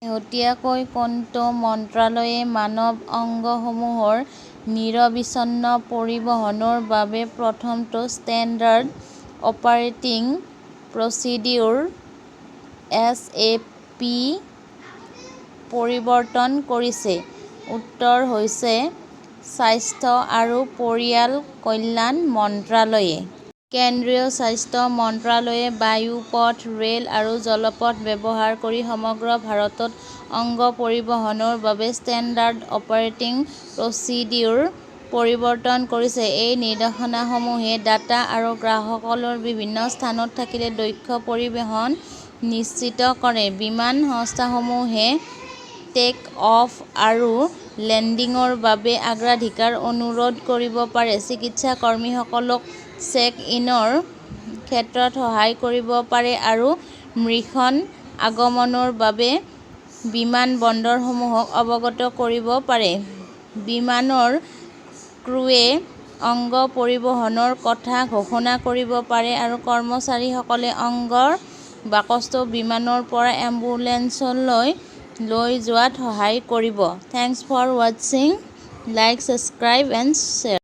শেহতীয়াকৈ কোনটো মন্ত্ৰালয়ে মানৱ অংগসমূহৰ নিৰবিচ্ছিন্ন পৰিবহণৰ বাবে প্ৰথমটো ষ্টেণ্ডাৰ্ড অপাৰেটিং প্ৰচিডিউৰ (SAP) প্ৰৱৰ্তন কৰিছে? উত্তৰ হৈছে স্বাস্থ্য আৰু পৰিয়াল কল্যাণ মন্ত্ৰালয়ে। কেন্দ্ৰীয় স্বাস্থ্য মন্ত্ৰালয়ে বায়ু, পথ, ৰেল আৰু জলপথ ব্যৱহাৰ কৰি সমগ্ৰ ভাৰতত অংগ পৰিবহণৰ বাবে ষ্টেণ্ডাৰ্ড অপাৰেটিং প্ৰচিডিউৰ প্ৰৱৰ্তন কৰিছে। এই নিৰ্দেশনাসমূহে ডাটা আৰু গ্ৰাহকসকলৰ বিভিন্ন স্থানত থাকিলে দক্ষ পৰিবহণ নিশ্চিত কৰে। বিমান সংস্থাসমূহে টেক-অফ আৰু লেণ্ডিংৰ বাবে অগ্ৰাধিকাৰ অনুৰোধ কৰিব পাৰে, চিকিৎসা কৰ্মীসকলক চেক-ইনৰ ক্ষেত্ৰত সহায় কৰিব পাৰে আৰু মৃষণ আগমনৰ বাবে বিমানবন্দৰসমূহক অৱগত কৰিব পাৰে। বিমানৰ ক্ৰুৱে অংগ পৰিবহণৰ কথা ঘোষণা কৰিব পাৰে আৰু কৰ্মচাৰীসকলে অংগৰ বাকচটো বিমানৰ পৰা এম্বুলেন্সলৈ লৈ যোৱাত সহায় কৰিব। থেংক্স ফৰ ৱাচিং। Like, subscribe and share.